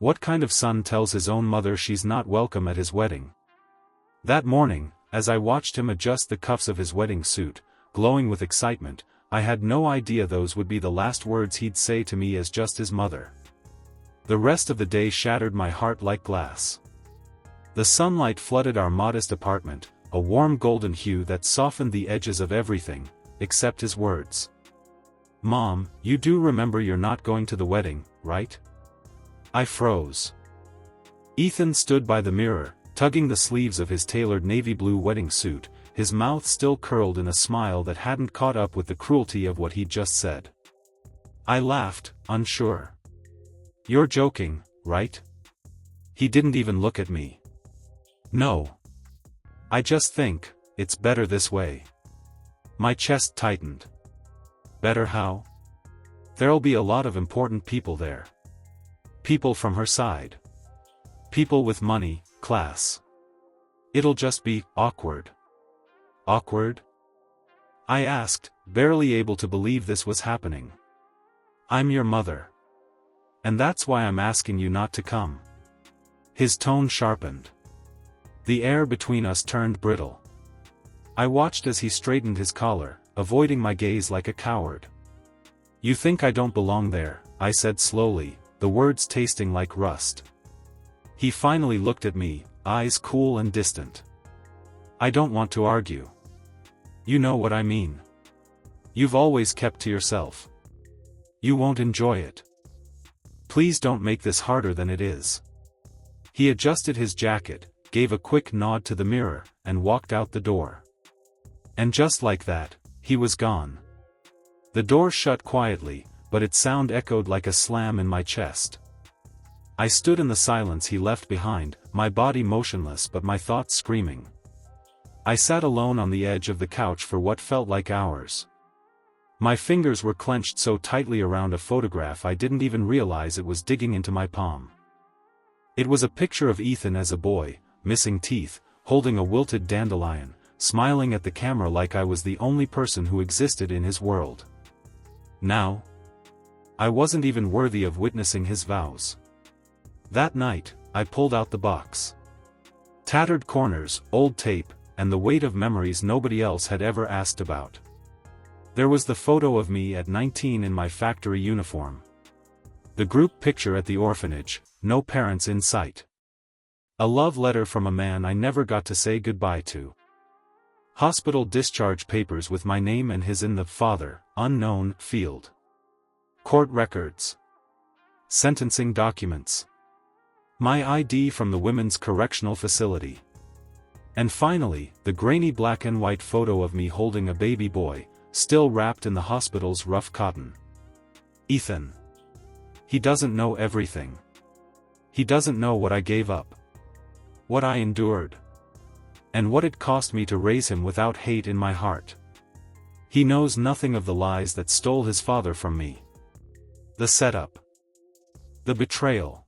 What kind of son tells his own mother she's not welcome at his wedding? That morning, as I watched him adjust the cuffs of his wedding suit, glowing with excitement, I had no idea those would be the last words he'd say to me as just his mother. The rest of the day shattered my heart like glass. The sunlight flooded our modest apartment, a warm golden hue that softened the edges of everything, except his words. "Mom, you do remember you're not going to the wedding, right?" I froze. Ethan stood by the mirror, tugging the sleeves of his tailored navy blue wedding suit, his mouth still curled in a smile that hadn't caught up with the cruelty of what he'd just said. I laughed, unsure. "You're joking, right?" He didn't even look at me. "No. I just think, it's better this way." My chest tightened. "Better how?" "There'll be a lot of important people there. People from her side. People with money, class. It'll just be awkward." "Awkward?" I asked, barely able to believe this was happening. "I'm your mother. And that's why I'm asking you not to come." His tone sharpened. The air between us turned brittle. I watched as he straightened his collar, avoiding my gaze like a coward. "You think I don't belong there," I said slowly, the words tasting like rust. He finally looked at me, eyes cool and distant. "I don't want to argue. You know what I mean. You've always kept to yourself. You won't enjoy it. Please don't make this harder than it is." He adjusted his jacket, gave a quick nod to the mirror, and walked out the door. And just like that, he was gone. The door shut quietly, but its sound echoed like a slam in my chest. I stood in the silence he left behind, my body motionless but my thoughts screaming. I sat alone on the edge of the couch for what felt like hours. My fingers were clenched so tightly around a photograph I didn't even realize it was digging into my palm. It was a picture of Ethan as a boy, missing teeth, holding a wilted dandelion, smiling at the camera like I was the only person who existed in his world. Now, I wasn't even worthy of witnessing his vows. That night, I pulled out the box. Tattered corners, old tape, and the weight of memories nobody else had ever asked about. There was the photo of me at 19 in my factory uniform. The group picture at the orphanage, no parents in sight. A love letter from a man I never got to say goodbye to. Hospital discharge papers with my name and his in the "father, unknown" field. Court records. Sentencing documents. My ID from the women's correctional facility. And finally, the grainy black and white photo of me holding a baby boy, still wrapped in the hospital's rough cotton. Ethan. He doesn't know everything. He doesn't know what I gave up. What I endured. And what it cost me to raise him without hate in my heart. He knows nothing of the lies that stole his father from me. The setup. The betrayal.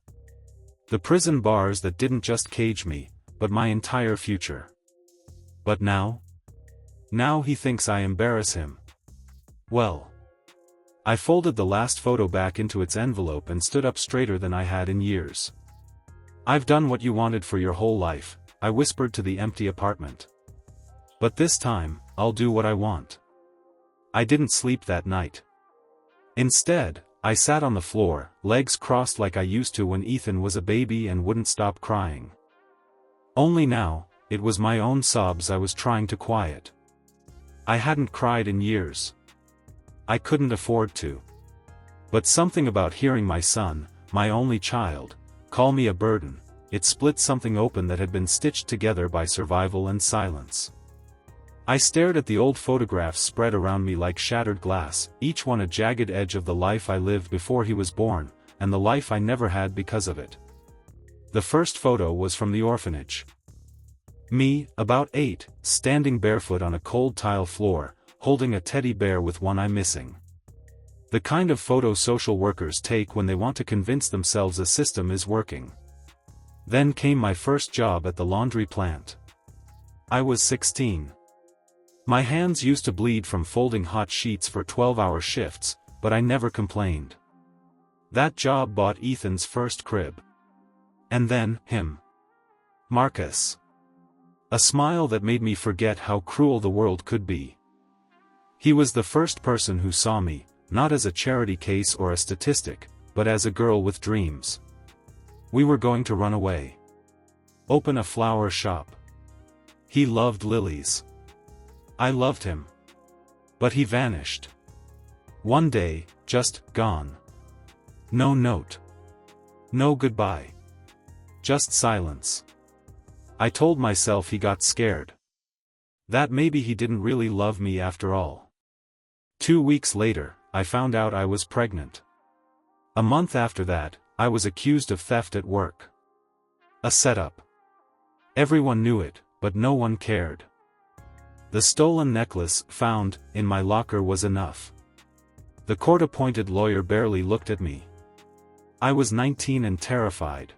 The prison bars that didn't just cage me, but my entire future. But now? Now he thinks I embarrass him. Well. I folded the last photo back into its envelope and stood up straighter than I had in years. "I've done what you wanted for your whole life," I whispered to the empty apartment. "But this time, I'll do what I want." I didn't sleep that night. Instead, I sat on the floor, legs crossed like I used to when Ethan was a baby and wouldn't stop crying. Only now, it was my own sobs I was trying to quiet. I hadn't cried in years. I couldn't afford to. But something about hearing my son, my only child, call me a burden, it split something open that had been stitched together by survival and silence. I stared at the old photographs spread around me like shattered glass, each one a jagged edge of the life I lived before he was born, and the life I never had because of it. The first photo was from the orphanage. Me, about 8, standing barefoot on a cold tile floor, holding a teddy bear with one eye missing. The kind of photo social workers take when they want to convince themselves a system is working. Then came my first job at the laundry plant. I was 16. My hands used to bleed from folding hot sheets for 12-hour shifts, but I never complained. That job bought Ethan's first crib. And then, him. Marcus. A smile that made me forget how cruel the world could be. He was the first person who saw me, not as a charity case or a statistic, but as a girl with dreams. We were going to run away. Open a flower shop. He loved lilies. I loved him. But he vanished. One day, just gone. No note. No goodbye. Just silence. I told myself he got scared. That maybe he didn't really love me after all. 2 weeks later, I found out I was pregnant. A month after that, I was accused of theft at work. A setup. Everyone knew it, but no one cared. The stolen necklace found in my locker was enough. The court-appointed lawyer barely looked at me. I was 19 and terrified.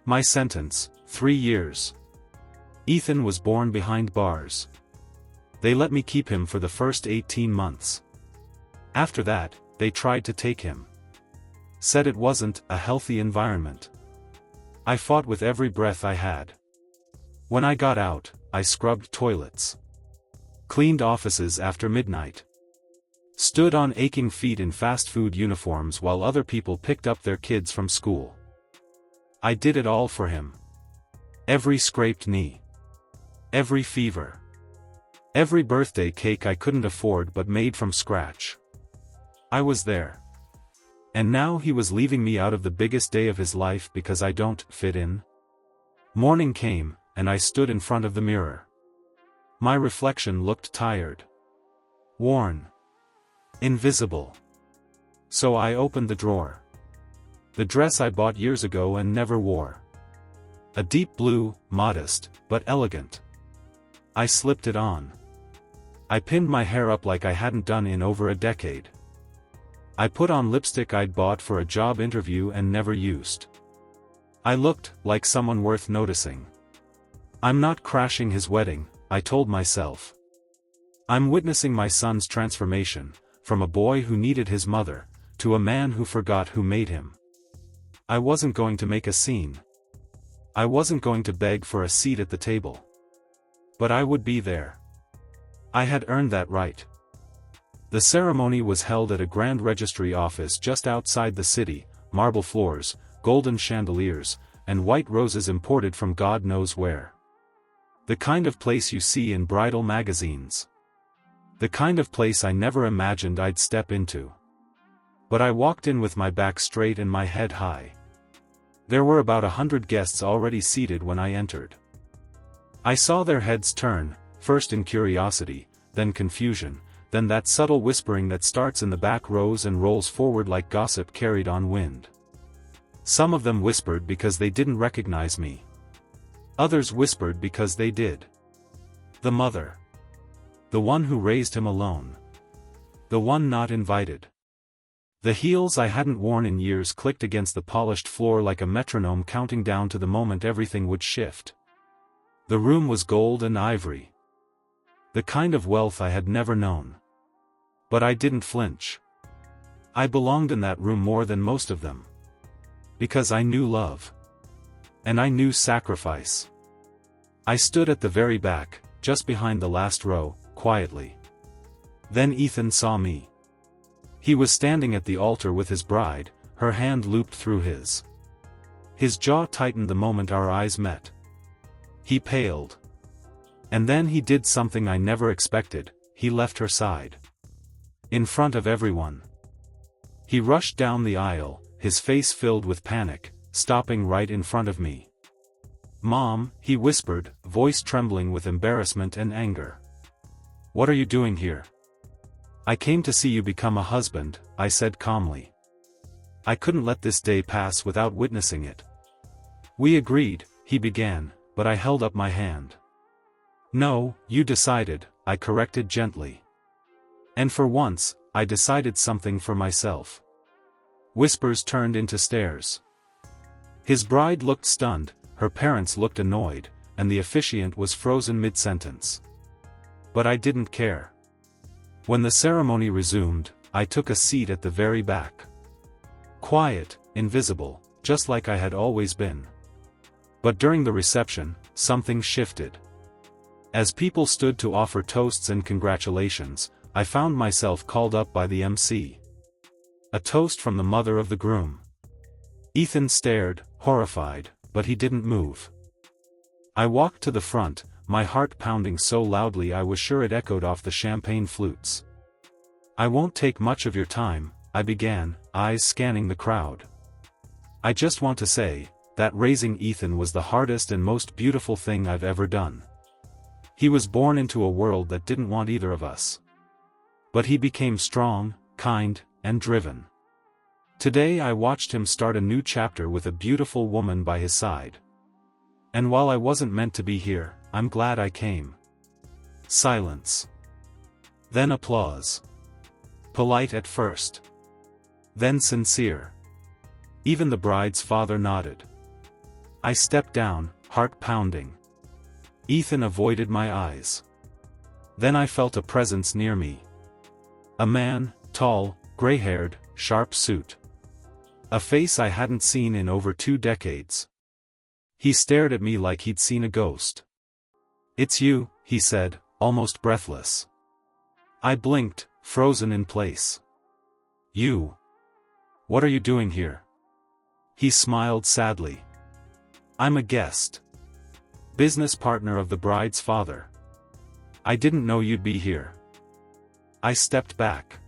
My sentence, 3 years. Ethan was born behind bars. They let me keep him for the first 18 months. After that, they tried to take him. Said it wasn't a healthy environment. I fought with every breath I had. When I got out, I scrubbed toilets. Cleaned offices after midnight. Stood on aching feet in fast food uniforms while other people picked up their kids from school. I did it all for him. Every scraped knee. Every fever. Every birthday cake I couldn't afford but made from scratch. I was there. And now he was leaving me out of the biggest day of his life because I don't fit in. Morning came, and I stood in front of the mirror. My reflection looked tired. Worn. Invisible. So I opened the drawer. The dress I bought years ago and never wore. A deep blue, modest, but elegant. I slipped it on. I pinned my hair up like I hadn't done in over a decade. I put on lipstick I'd bought for a job interview and never used. I looked like someone worth noticing. I'm not crashing his wedding, I told myself. I'm witnessing my son's transformation, from a boy who needed his mother, to a man who forgot who made him. I wasn't going to make a scene. I wasn't going to beg for a seat at the table. But I would be there. I had earned that right. The ceremony was held at a grand registry office just outside the city, marble floors, golden chandeliers, and white roses imported from God knows where. The kind of place you see in bridal magazines. The kind of place I never imagined I'd step into. But I walked in with my back straight and my head high. There were about 100 guests already seated when I entered. I saw their heads turn, first in curiosity, then confusion, then that subtle whispering that starts in the back rows and rolls forward like gossip carried on wind. Some of them whispered because they didn't recognize me. Others whispered because they did. The mother. The one who raised him alone. The one not invited. The heels I hadn't worn in years clicked against the polished floor like a metronome counting down to the moment everything would shift. The room was gold and ivory. The kind of wealth I had never known. But I didn't flinch. I belonged in that room more than most of them. Because I knew love. And I knew sacrifice. I stood at the very back, just behind the last row, quietly. Then Ethan saw me. He was standing at the altar with his bride, her hand looped through his. His jaw tightened the moment our eyes met. He paled. And then he did something I never expected, he left her side. In front of everyone. He rushed down the aisle, his face filled with panic, stopping right in front of me. "Mom," he whispered, voice trembling with embarrassment and anger. "What are you doing here?" "I came to see you become a husband," I said calmly. I couldn't let this day pass without witnessing it. "We agreed," he began, but I held up my hand. "No, you decided," I corrected gently. And for once, I decided something for myself. Whispers turned into stares. His bride looked stunned, her parents looked annoyed, and the officiant was frozen mid-sentence. But I didn't care. When the ceremony resumed, I took a seat at the very back. Quiet, invisible, just like I had always been. But during the reception, something shifted. As people stood to offer toasts and congratulations, I found myself called up by the MC. A toast from the mother of the groom. Ethan stared, horrified, but he didn't move. I walked to the front, my heart pounding so loudly I was sure it echoed off the champagne flutes. "I won't take much of your time," I began, eyes scanning the crowd. "I just want to say, that raising Ethan was the hardest and most beautiful thing I've ever done. He was born into a world that didn't want either of us. But he became strong, kind, and driven. Today I watched him start a new chapter with a beautiful woman by his side. And while I wasn't meant to be here, I'm glad I came." Silence. Then applause. Polite at first. Then sincere. Even the bride's father nodded. I stepped down, heart pounding. Ethan avoided my eyes. Then I felt a presence near me. A man, tall, gray-haired, sharp suit. A face I hadn't seen in over 2 decades. He stared at me like he'd seen a ghost. "It's you," he said, almost breathless. I blinked, frozen in place. "You? What are you doing here?" He smiled sadly. "I'm a guest. Business partner of the bride's father. I didn't know you'd be here." I stepped back.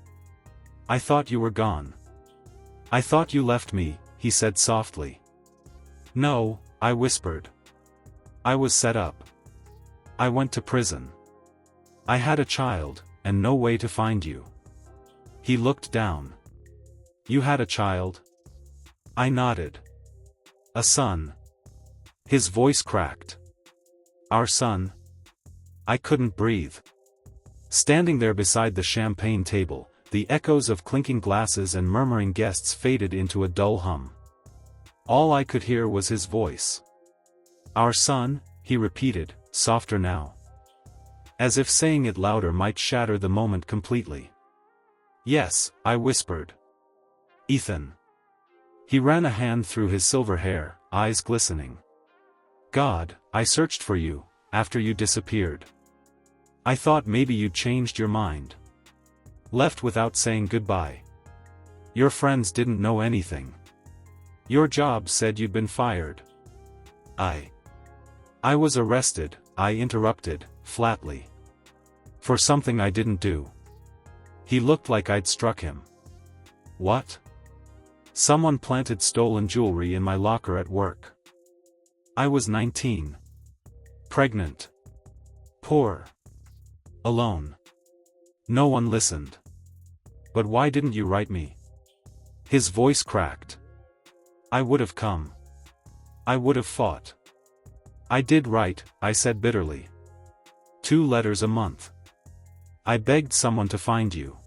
"I thought you were gone." "I thought you left me," he said softly. "No," I whispered. "I was set up. I went to prison. I had a child, and no way to find you." He looked down. "You had a child?" I nodded. "A son." His voice cracked. "Our son?" I couldn't breathe. Standing there beside the champagne table, the echoes of clinking glasses and murmuring guests faded into a dull hum. All I could hear was his voice. "Our son," he repeated, softer now. As if saying it louder might shatter the moment completely. "Yes," I whispered. "Ethan." He ran a hand through his silver hair, eyes glistening. "God, I searched for you, after you disappeared. I thought maybe you'd changed your mind. Left without saying goodbye. Your friends didn't know anything. Your job said you'd been fired." I was arrested," I interrupted, flatly. "For something I didn't do." He looked like I'd struck him. "What?" "Someone planted stolen jewelry in my locker at work. I was 19. Pregnant. Poor. Alone. No one listened. But why didn't you write me?" His voice cracked. "I would have come. I would have fought. I did write," I said bitterly. 2 letters a month. I begged someone to find you.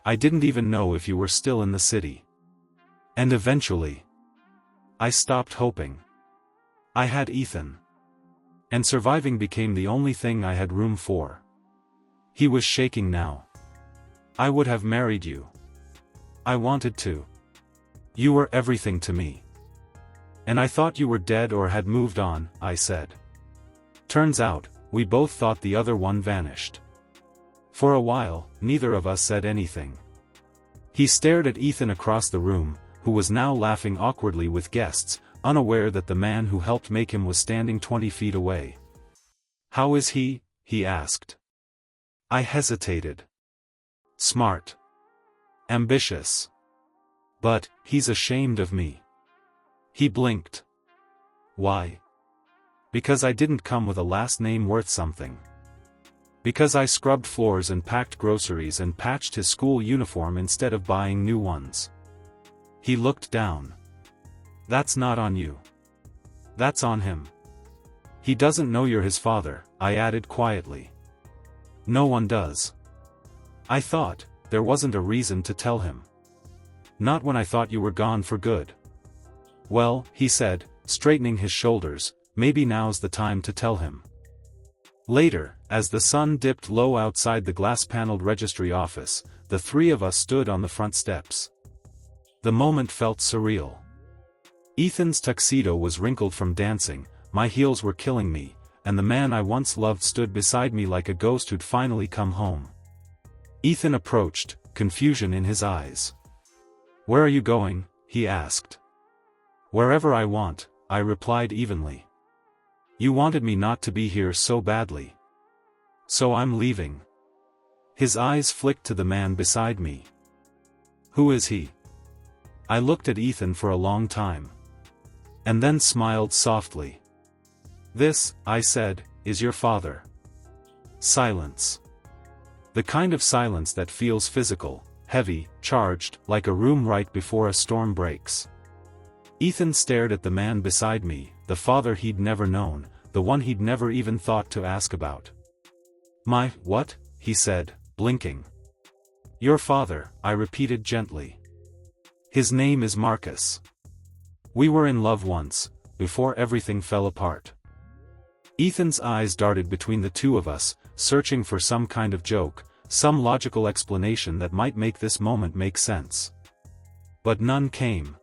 I didn't even know if you were still in the city. And eventually, I stopped hoping. I had Ethan. And surviving became the only thing I had room for." He was shaking now. "I would have married you. I wanted to. You were everything to me. And I thought you were dead or had moved on," I said. Turns out, we both thought the other one vanished. For a while, neither of us said anything. He stared at Ethan across the room, who was now laughing awkwardly with guests, unaware that the man who helped make him was standing 20 feet away. "How is he?" he asked. I hesitated. "Smart. Ambitious. But, he's ashamed of me." He blinked. "Why?" "Because I didn't come with a last name worth something. Because I scrubbed floors and packed groceries and patched his school uniform instead of buying new ones." He looked down. "That's not on you. That's on him. He doesn't know you're his father," I added quietly. "No one does." I thought, there wasn't a reason to tell him. "Not when I thought you were gone for good." "Well," he said, straightening his shoulders, "maybe now's the time to tell him." Later, as the sun dipped low outside the glass-paneled registry office, the 3 of us stood on the front steps. The moment felt surreal. Ethan's tuxedo was wrinkled from dancing, my heels were killing me, and the man I once loved stood beside me like a ghost who'd finally come home. Ethan approached, confusion in his eyes. "Where are you going?" he asked. "Wherever I want," I replied evenly. "You wanted me not to be here so badly. So I'm leaving." His eyes flicked to the man beside me. "Who is he?" I looked at Ethan for a long time. And then smiled softly. "This," I said, "is your father." Silence. The kind of silence that feels physical, heavy, charged, like a room right before a storm breaks. Ethan stared at the man beside me, the father he'd never known, the one he'd never even thought to ask about. "My, what?" he said, blinking. "Your father," I repeated gently. "His name is Marcus. We were in love once, before everything fell apart." Ethan's eyes darted between the two of us, searching for some kind of joke, some logical explanation that might make this moment make sense. But none came.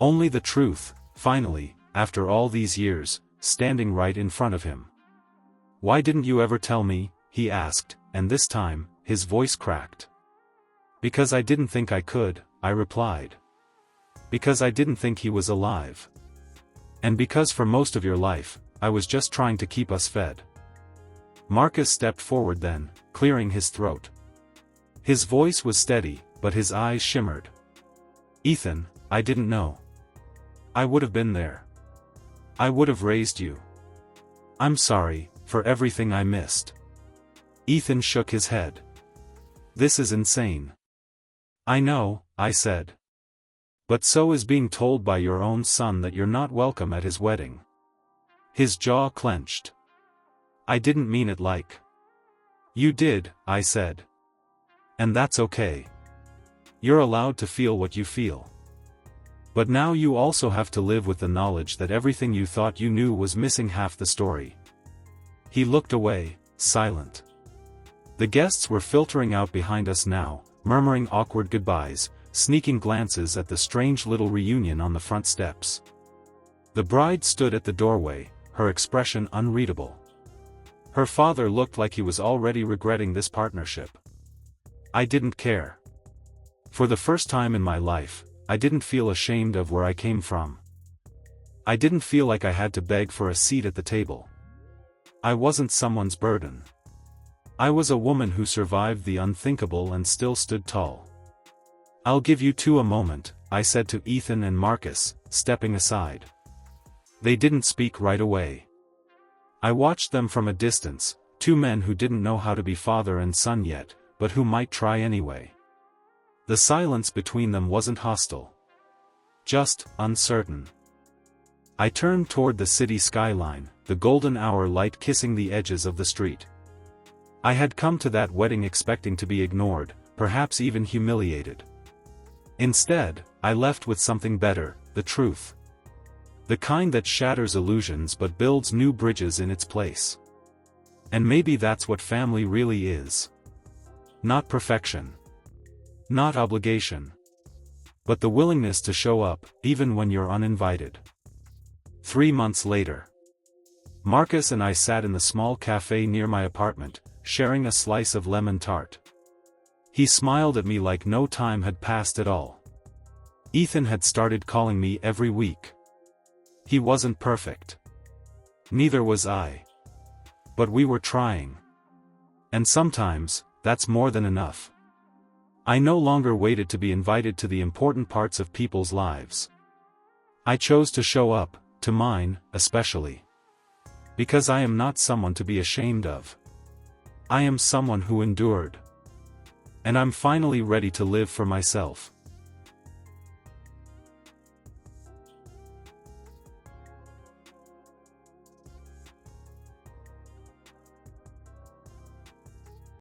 Only the truth, finally, after all these years, standing right in front of him. "Why didn't you ever tell me?" he asked, and this time, his voice cracked. "Because I didn't think I could," I replied. "Because I didn't think he was alive. And because for most of your life, I was just trying to keep us fed." Marcus stepped forward then, clearing his throat. His voice was steady, but his eyes shimmered. "Ethan, I didn't know. I would have been there. I would have raised you. I'm sorry, for everything I missed." Ethan shook his head. "This is insane." "I know," I said. "But so is being told by your own son that you're not welcome at his wedding." His jaw clenched. "I didn't mean it like." "You did," I said. "And that's okay. You're allowed to feel what you feel. But now you also have to live with the knowledge that everything you thought you knew was missing half the story." He looked away, silent. The guests were filtering out behind us now, murmuring awkward goodbyes, sneaking glances at the strange little reunion on the front steps. The bride stood at the doorway, her expression unreadable. Her father looked like he was already regretting this partnership. I didn't care. For the first time in my life, I didn't feel ashamed of where I came from. I didn't feel like I had to beg for a seat at the table. I wasn't someone's burden. I was a woman who survived the unthinkable and still stood tall. "I'll give you two a moment," I said to Ethan and Marcus, stepping aside. They didn't speak right away. I watched them from a distance, two men who didn't know how to be father and son yet, but who might try anyway. The silence between them wasn't hostile. Just uncertain. I turned toward the city skyline, the golden hour light kissing the edges of the street. I had come to that wedding expecting to be ignored, perhaps even humiliated. Instead, I left with something better, the truth. The kind that shatters illusions but builds new bridges in its place. And maybe that's what family really is. Not perfection. Not obligation. But the willingness to show up, even when you're uninvited. 3 months later. Marcus and I sat in the small cafe near my apartment, sharing a slice of lemon tart. He smiled at me like no time had passed at all. Ethan had started calling me every week. He wasn't perfect. Neither was I. But we were trying. And sometimes, that's more than enough. I no longer waited to be invited to the important parts of people's lives. I chose to show up, to mine, especially. Because I am not someone to be ashamed of. I am someone who endured. And I'm finally ready to live for myself.